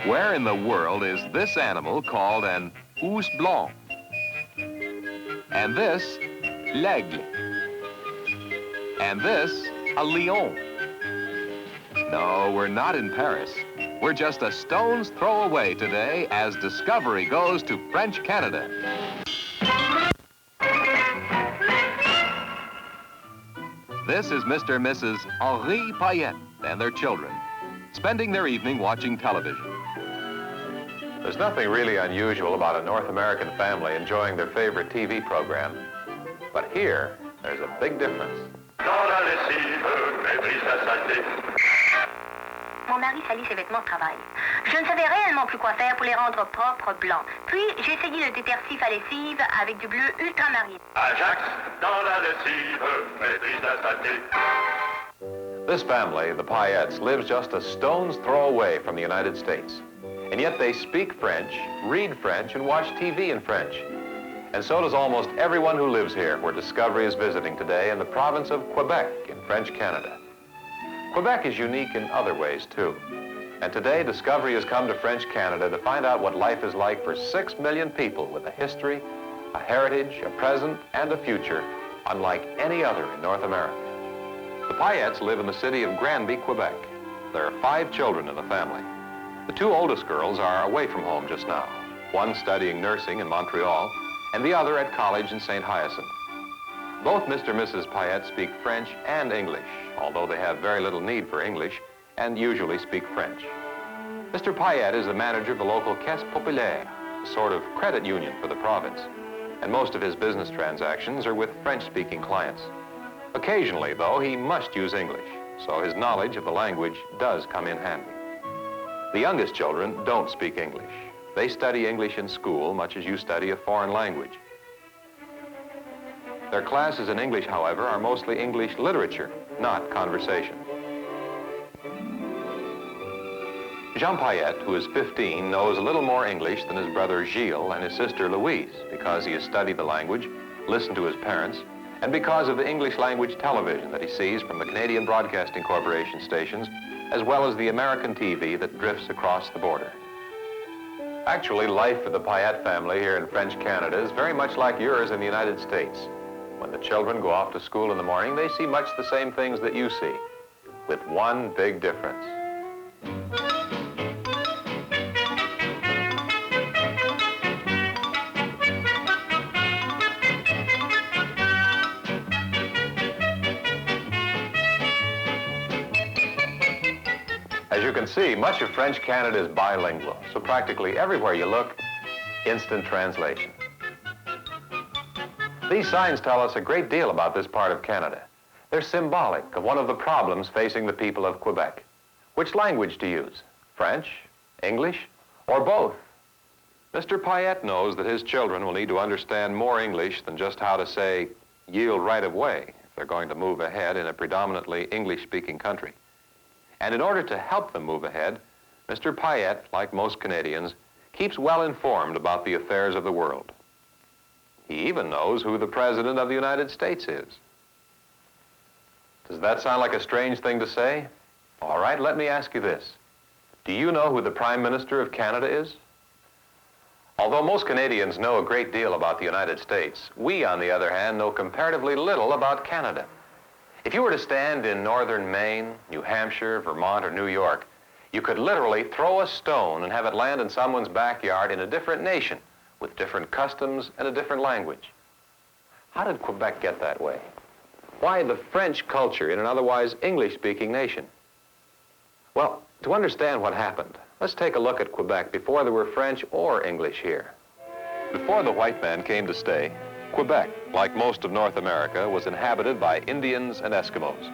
Where in the world is this animal called an ours blanc? And this, l'aigle. And this, a lion. No, we're not in Paris. We're just a stone's throw away today as Discovery goes to French Canada. This is Mr. and Mrs. Henri Payette and their children, spending their evening watching television. There's nothing really unusual about a North American family enjoying their favorite TV program. But here, there's a big difference. Mon mari salit ses vêtements de travail. Je ne savais réellement plus quoi faire pour les rendre propres, blancs. Puis, j'ai essayé le détergif à lessive avec du bleu ultramarine. Ajax, dans la lessive, maîtrise la saleté. This family, the Payettes, lives just a stone's throw away from the United States. And yet they speak French, read French, and watch TV in French. And so does almost everyone who lives here, where Discovery is visiting today in the province of Quebec in French Canada. Quebec is unique in other ways, too. And today, Discovery has come to French Canada to find out what life is like for 6 million people with a history, a heritage, a present, and a future unlike any other in North America. The Payettes live in the city of Granby, Quebec. There are 5 children in the family. The 2 oldest girls are away from home just now, one studying nursing in Montreal, and the other at college in St. Hyacinthe. Both Mr. and Mrs. Payette speak French and English, although they have very little need for English and usually speak French. Mr. Payette is the manager of the local Caisse Populaire, a sort of credit union for the province, and most of his business transactions are with French-speaking clients. Occasionally, though, he must use English, so his knowledge of the language does come in handy. The youngest children don't speak English. They study English in school, much as you study a foreign language. Their classes in English, however, are mostly English literature, not conversation. Jean Payette, who is 15, knows a little more English than his brother Gilles and his sister Louise because he has studied the language, listened to his parents, and because of the English language television that he sees from the Canadian Broadcasting Corporation stations, as well as the American TV that drifts across the border. Actually, life for the Payette family here in French Canada is very much like yours in the United States. When the children go off to school in the morning, they see much the same things that you see, with one big difference. As you can see, much of French Canada is bilingual, so practically everywhere you look, instant translation. These signs tell us a great deal about this part of Canada. They're symbolic of one of the problems facing the people of Quebec. Which language to use? French, English, or both? Mr. Payette knows that his children will need to understand more English than just how to say, yield right of way, if they're going to move ahead in a predominantly English-speaking country. And in order to help them move ahead, Mr. Payette, like most Canadians, keeps well informed about the affairs of the world. He even knows who the President of the United States is. Does that sound like a strange thing to say? All right, let me ask you this. Do you know who the Prime Minister of Canada is? Although most Canadians know a great deal about the United States, we, on the other hand, know comparatively little about Canada. If you were to stand in northern Maine, New Hampshire, Vermont, or New York, you could literally throw a stone and have it land in someone's backyard in a different nation, with different customs and a different language. How did Quebec get that way? Why the French culture in an otherwise English-speaking nation? Well, to understand what happened, let's take a look at Quebec before there were French or English here. Before the white man came to stay, Quebec, like most of North America, was inhabited by Indians and Eskimos.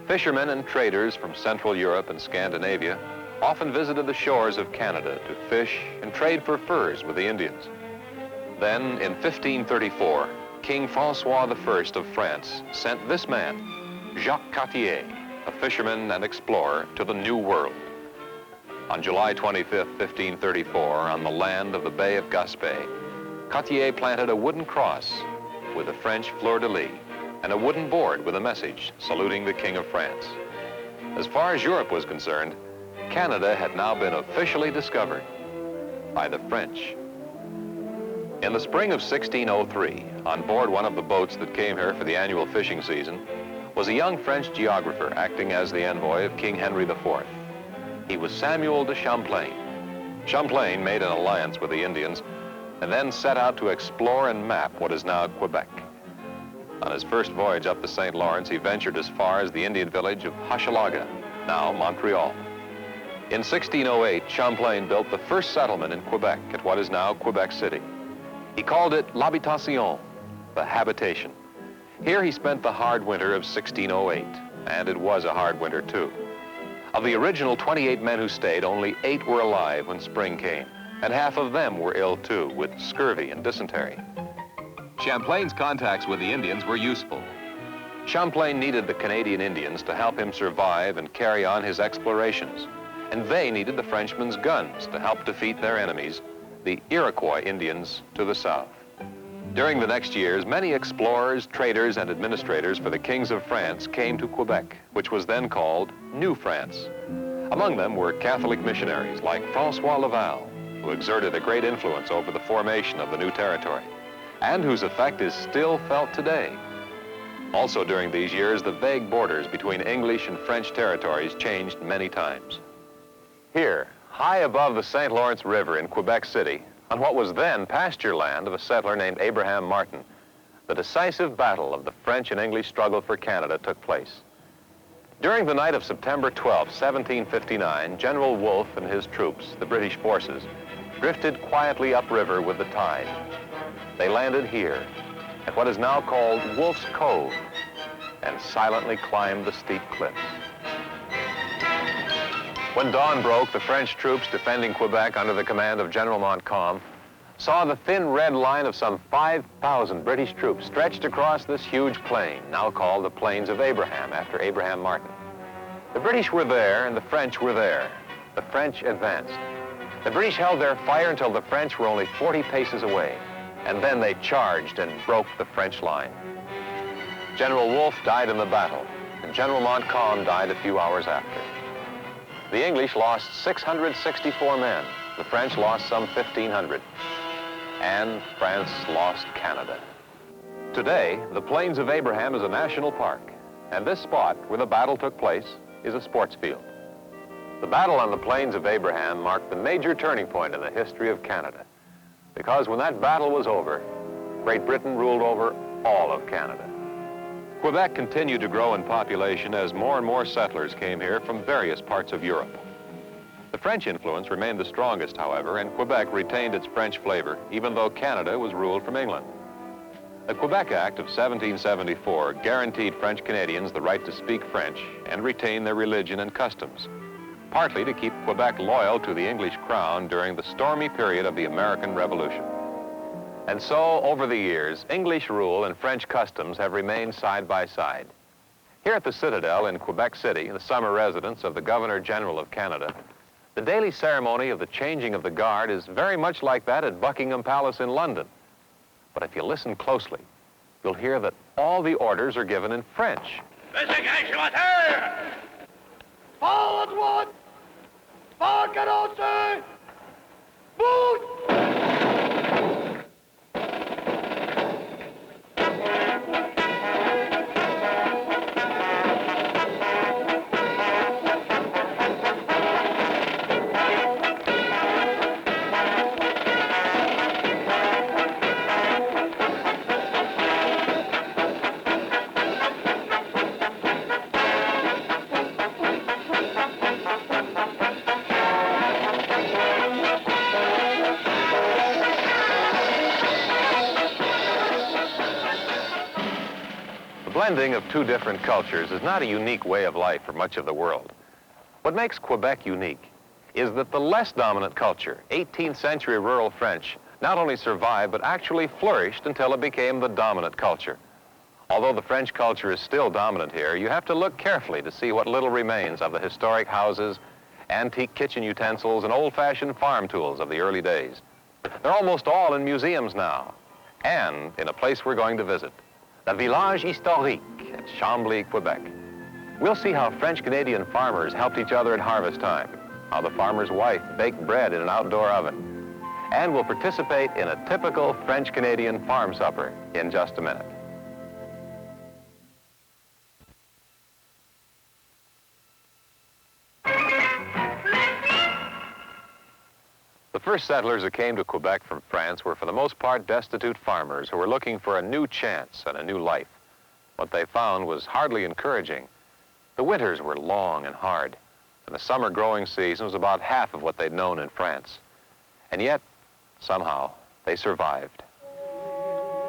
Fishermen and traders from Central Europe and Scandinavia often visited the shores of Canada to fish and trade for furs with the Indians. Then, in 1534, King François I of France sent this man, Jacques Cartier, a fisherman and explorer, to the New World. On July 25, 1534, on the land of the Bay of Gaspé, Cartier planted a wooden cross with a French fleur-de-lis and a wooden board with a message saluting the King of France. As far as Europe was concerned, Canada had now been officially discovered by the French. In the spring of 1603, on board one of the boats that came here for the annual fishing season, was a young French geographer acting as the envoy of King Henry IV. He was Samuel de Champlain. Champlain made an alliance with the Indians and then set out to explore and map what is now Quebec. On his first voyage up the St. Lawrence, he ventured as far as the Indian village of Hochelaga, now Montreal. In 1608, Champlain built the first settlement in Quebec at what is now Quebec City. He called it l'habitation, the habitation. Here he spent the hard winter of 1608, and it was a hard winter too. Of the original 28 men who stayed, only 8 were alive when spring came, and half of them were ill too, with scurvy and dysentery. Champlain's contacts with the Indians were useful. Champlain needed the Canadian Indians to help him survive and carry on his explorations, and they needed the Frenchmen's guns to help defeat their enemies, the Iroquois Indians to the south. During the next years, many explorers, traders, and administrators for the kings of France came to Quebec, which was then called New France. Among them were Catholic missionaries like Francois Laval, who exerted a great influence over the formation of the new territory, and whose effect is still felt today. Also during these years, the vague borders between English and French territories changed many times. Here, high above the St. Lawrence River in Quebec City, on what was then pasture land of a settler named Abraham Martin, the decisive battle of the French and English struggle for Canada took place. During the night of September 12, 1759, General Wolfe and his troops, the British forces, drifted quietly upriver with the tide. They landed here, at what is now called Wolfe's Cove, and silently climbed the steep cliffs. When dawn broke, the French troops defending Quebec under the command of General Montcalm saw the thin red line of some 5,000 British troops stretched across this huge plain, now called the Plains of Abraham, after Abraham Martin. The British were there and the French were there. The French advanced. The British held their fire until the French were only 40 paces away, and then they charged and broke the French line. General Wolfe died in the battle, and General Montcalm died a few hours after. The English lost 664 men. The French lost some 1,500. And France lost Canada. Today, the Plains of Abraham is a national park, and this spot where the battle took place is a sports field. The battle on the Plains of Abraham marked the major turning point in the history of Canada, because when that battle was over, Great Britain ruled over all of Canada. Quebec continued to grow in population as more and more settlers came here from various parts of Europe. The French influence remained the strongest, however, and Quebec retained its French flavor, even though Canada was ruled from England. The Quebec Act of 1774 guaranteed French Canadians the right to speak French and retain their religion and customs, partly to keep Quebec loyal to the English crown during the stormy period of the American Revolution. And so, over the years, English rule and French customs have remained side by side. Here at the Citadel in Quebec City, the summer residence of the Governor-General of Canada, the daily ceremony of the changing of the guard is very much like that at Buckingham Palace in London. But if you listen closely, you'll hear that all the orders are given in French. Pas à droite, pas à cadencer, bouge! The blending of two different cultures is not a unique way of life for much of the world. What makes Quebec unique is that the less dominant culture, 18th century rural French, not only survived but actually flourished until it became the dominant culture. Although the French culture is still dominant here, you have to look carefully to see what little remains of the historic houses, antique kitchen utensils, and old-fashioned farm tools of the early days. They're almost all in museums now, and in a place we're going to visit, the Village Historique at Chambly, Quebec. We'll see how French-Canadian farmers helped each other at harvest time, how the farmer's wife baked bread in an outdoor oven. And we'll participate in a typical French-Canadian farm supper in just a minute. The first settlers that came to Quebec from France were for the most part destitute farmers who were looking for a new chance and a new life. What they found was hardly encouraging. The winters were long and hard, and the summer growing season was about half of what they'd known in France. And yet, somehow, they survived.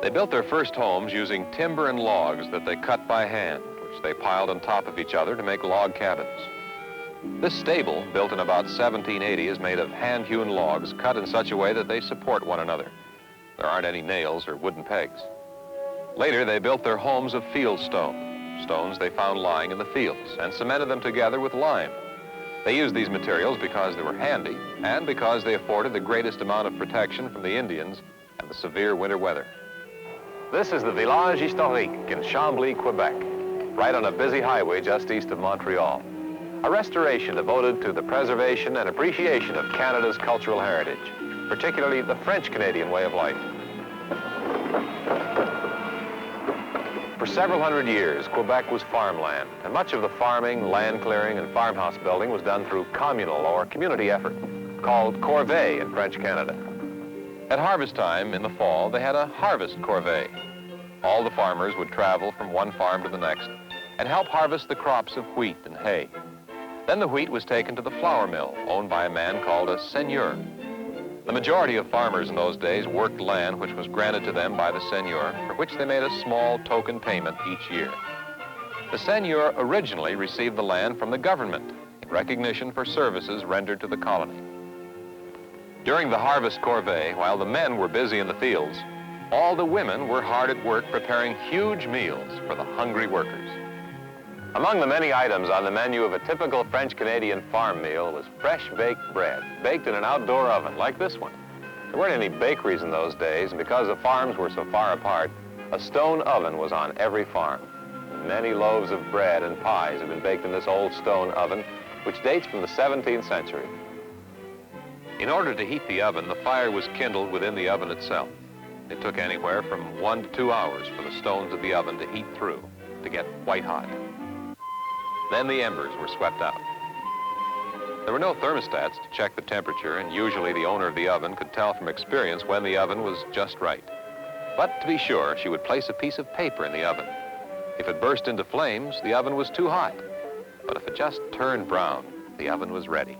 They built their first homes using timber and logs that they cut by hand, which they piled on top of each other to make log cabins. This stable, built in about 1780, is made of hand-hewn logs cut in such a way that they support one another. There aren't any nails or wooden pegs. Later, they built their homes of field stone, stones they found lying in the fields, and cemented them together with lime. They used these materials because they were handy and because they afforded the greatest amount of protection from the Indians and the severe winter weather. This is the Village Historique in Chambly, Quebec, right on a busy highway just east of Montreal. A restoration devoted to the preservation and appreciation of Canada's cultural heritage, particularly the French-Canadian way of life. For several hundred years, Quebec was farmland, and much of the farming, land clearing, and farmhouse building was done through communal or community effort, called corvée in French Canada. At harvest time in the fall, they had a harvest corvée. All the farmers would travel from one farm to the next and help harvest the crops of wheat and hay. Then the wheat was taken to the flour mill, owned by a man called a seigneur. The majority of farmers in those days worked land which was granted to them by the seigneur, for which they made a small token payment each year. The seigneur originally received the land from the government in recognition for services rendered to the colony. During the harvest corvée, while the men were busy in the fields, all the women were hard at work preparing huge meals for the hungry workers. Among the many items on the menu of a typical French-Canadian farm meal was fresh baked bread, baked in an outdoor oven like this one. There weren't any bakeries in those days, and because the farms were so far apart, a stone oven was on every farm. Many loaves of bread and pies have been baked in this old stone oven, which dates from the 17th century. In order to heat the oven, the fire was kindled within the oven itself. It took anywhere from 1 to 2 hours for the stones of the oven to heat through, to get white hot. Then the embers were swept out. There were no thermostats to check the temperature, and usually the owner of the oven could tell from experience when the oven was just right. But to be sure, she would place a piece of paper in the oven. If it burst into flames, the oven was too hot. But if it just turned brown, the oven was ready.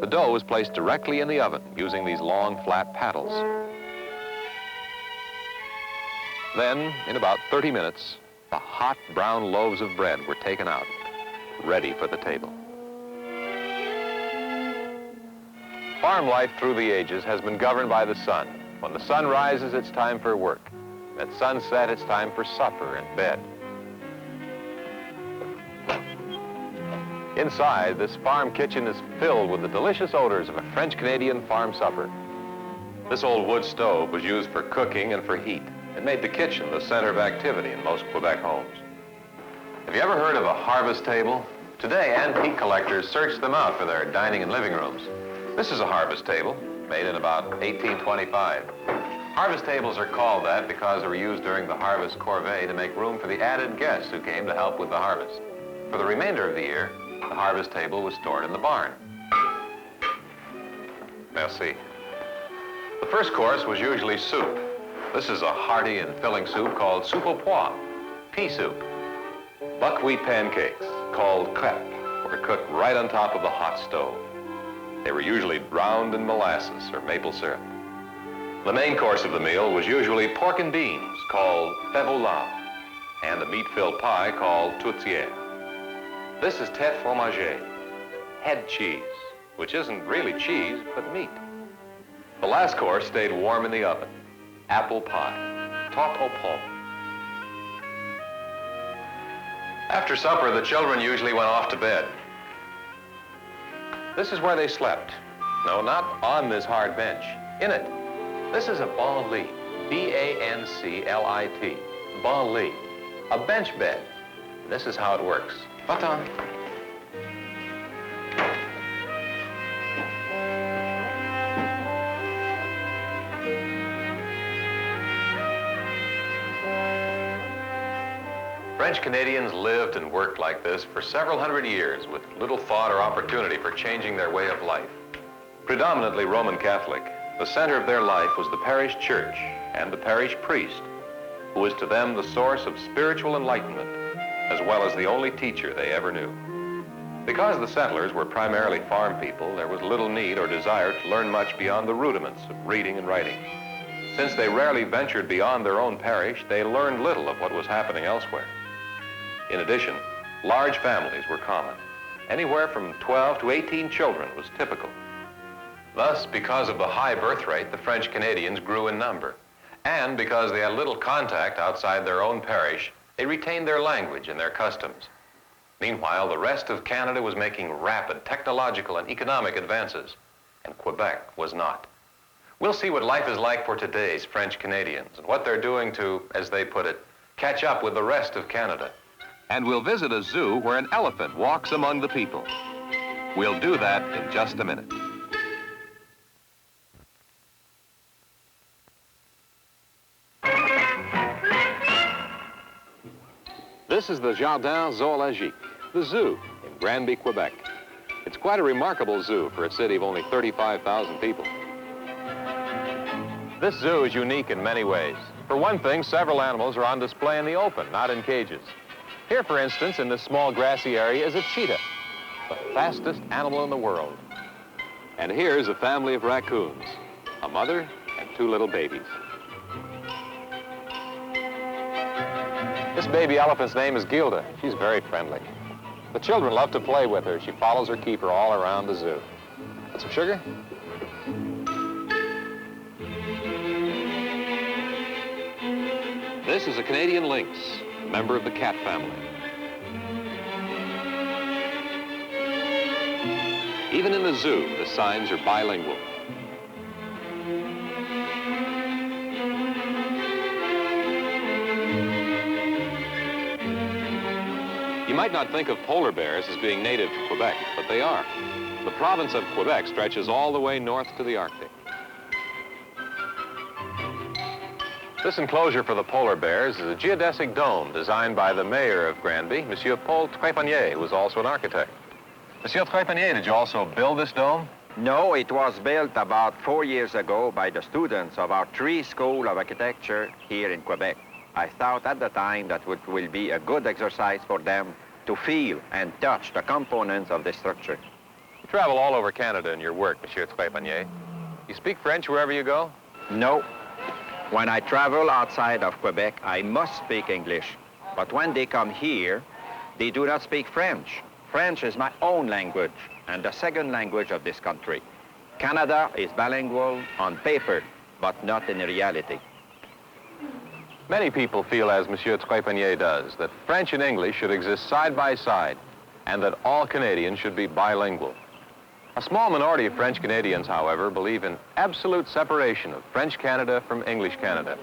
The dough was placed directly in the oven using these long, flat paddles. Then, in about 30 minutes, the hot brown loaves of bread were taken out, ready for the table. Farm life through the ages has been governed by the sun. When the sun rises, it's time for work. At sunset, it's time for supper and bed. Inside, this farm kitchen is filled with the delicious odors of a French-Canadian farm supper. This old wood stove was used for cooking and for heat. It made the kitchen the center of activity in most Quebec homes. Have you ever heard of a harvest table? Today, antique collectors search them out for their dining and living rooms. This is a harvest table, made in about 1825. Harvest tables are called that because they were used during the harvest corvée to make room for the added guests who came to help with the harvest. For the remainder of the year, the harvest table was stored in the barn. Merci. The first course was usually soup. This is a hearty and filling soup called soupe aux pois, pea soup. Buckwheat pancakes, called crêpes, were cooked right on top of the hot stove. They were usually drowned in molasses or maple syrup. The main course of the meal was usually pork and beans, called fève au lard, and a meat-filled pie called tourtière. This is tête fromagée, head cheese, which isn't really cheese, but meat. The last course stayed warm in the oven. Apple pie, tarte aux pommes. After supper, the children usually went off to bed. This is where they slept. No, not on this hard bench. In it. This is a banc lit, B-A-N-C-L-I-T, banc lit, a bench bed. This is how it works. Va-t'en. French Canadians lived and worked like this for several hundred years with little thought or opportunity for changing their way of life. Predominantly Roman Catholic, the center of their life was the parish church and the parish priest, who was to them the source of spiritual enlightenment, as well as the only teacher they ever knew. Because the settlers were primarily farm people, there was little need or desire to learn much beyond the rudiments of reading and writing. Since they rarely ventured beyond their own parish, they learned little of what was happening elsewhere. In addition, large families were common. Anywhere from 12 to 18 children was typical. Thus, because of the high birth rate, the French Canadians grew in number. And because they had little contact outside their own parish, they retained their language and their customs. Meanwhile, the rest of Canada was making rapid technological and economic advances, and Quebec was not. We'll see what life is like for today's French Canadians and what they're doing to, as they put it, catch up with the rest of Canada. And we'll visit a zoo where an elephant walks among the people. We'll do that in just a minute. This is the Jardin Zoologique, the zoo in Granby, Quebec. It's quite a remarkable zoo for a city of only 35,000 people. This zoo is unique in many ways. For one thing, several animals are on display in the open, not in cages. Here, for instance, in this small grassy area is a cheetah, the fastest animal in the world. And here's a family of raccoons, a mother and two little babies. This baby elephant's name is Gilda. She's very friendly. The children love to play with her. She follows her keeper all around the zoo. Want some sugar? This is a Canadian lynx, a member of the cat family. Even in the zoo, the signs are bilingual. You might not think of polar bears as being native to Quebec, but they are. The province of Quebec stretches all the way north to the Arctic. This enclosure for the polar bears is a geodesic dome designed by the mayor of Granby, Monsieur Paul Trépanier, who was also an architect. Monsieur Trépanier, did you also build this dome? No, it was built about 4 years ago by the students of our 3 School of Architecture here in Quebec. I thought at the time that it will be a good exercise for them to feel and touch the components of the structure. You travel all over Canada in your work, Monsieur Trépanier. You speak French wherever you go? No. When I travel outside of Quebec, I must speak English. But when they come here, they do not speak French. French is my own language and the second language of this country. Canada is bilingual on paper, but not in reality. Many people feel, as Monsieur Trépanier does, that French and English should exist side by side and that all Canadians should be bilingual. A small minority of French Canadians, however, believe in absolute separation of French Canada from English Canada.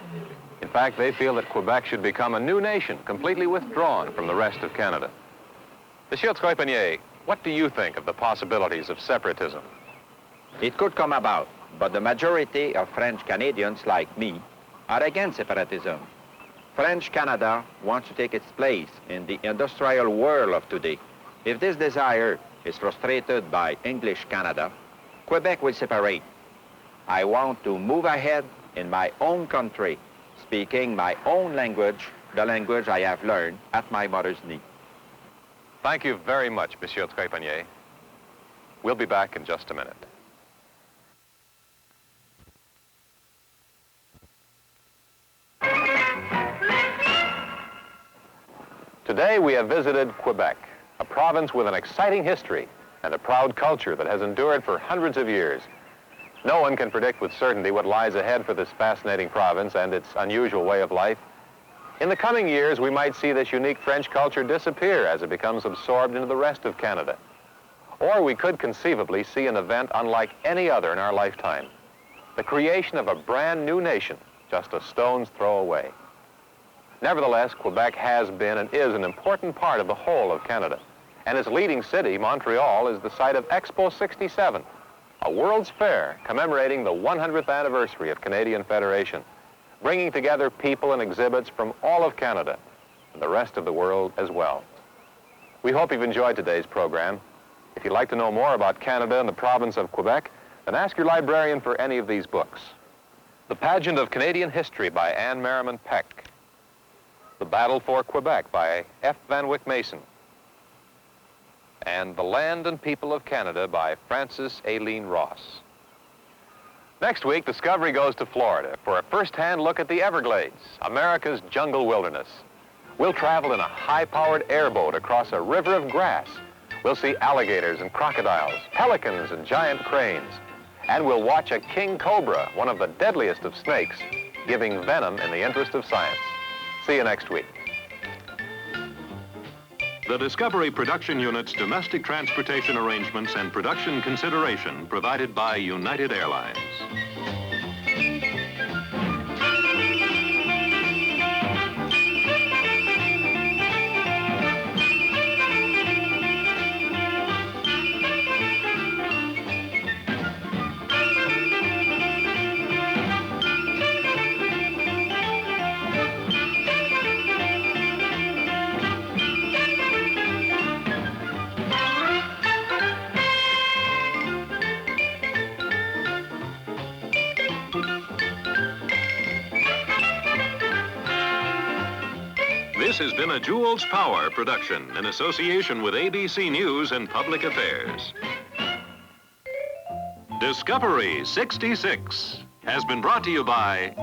In fact, they feel that Quebec should become a new nation, completely withdrawn from the rest of Canada. Monsieur Trépanier, what do you think of the possibilities of separatism? It could come about, but the majority of French Canadians like me are against separatism. French Canada wants to take its place in the industrial world of today. If this desire is frustrated by English Canada, Quebec will separate. I want to move ahead in my own country, speaking my own language, the language I have learned at my mother's knee. Thank you very much, Monsieur Trépanier. We'll be back in just a minute. Today we have visited Quebec, a province with an exciting history and a proud culture that has endured for hundreds of years. No one can predict with certainty what lies ahead for this fascinating province and its unusual way of life. In the coming years, we might see this unique French culture disappear as it becomes absorbed into the rest of Canada. Or we could conceivably see an event unlike any other in our lifetime, the creation of a brand new nation just a stone's throw away. Nevertheless, Quebec has been and is an important part of the whole of Canada. And its leading city, Montreal, is the site of Expo 67, a World's Fair commemorating the 100th anniversary of Canadian Federation, bringing together people and exhibits from all of Canada. and the rest of the world as well. We hope you've enjoyed today's program. If you'd like to know more about Canada and the province of Quebec, then ask your librarian for any of these books. The Pageant of Canadian History by Anne Merriman Peck. The Battle for Quebec by F. Van Wyck Mason. And The Land and People of Canada by Frances Aileen Ross. Next week, Discovery goes to Florida for a first-hand look at the Everglades, America's jungle wilderness. We'll travel in a high-powered airboat across a river of grass. We'll see alligators and crocodiles, pelicans and giant cranes. And we'll watch a king cobra, one of the deadliest of snakes, giving venom in the interest of science. See you next week. The Discovery Production Unit's domestic transportation arrangements and production consideration provided by United Airlines. This has been a Jules Power production in association with ABC News and Public Affairs. Discovery 66 has been brought to you by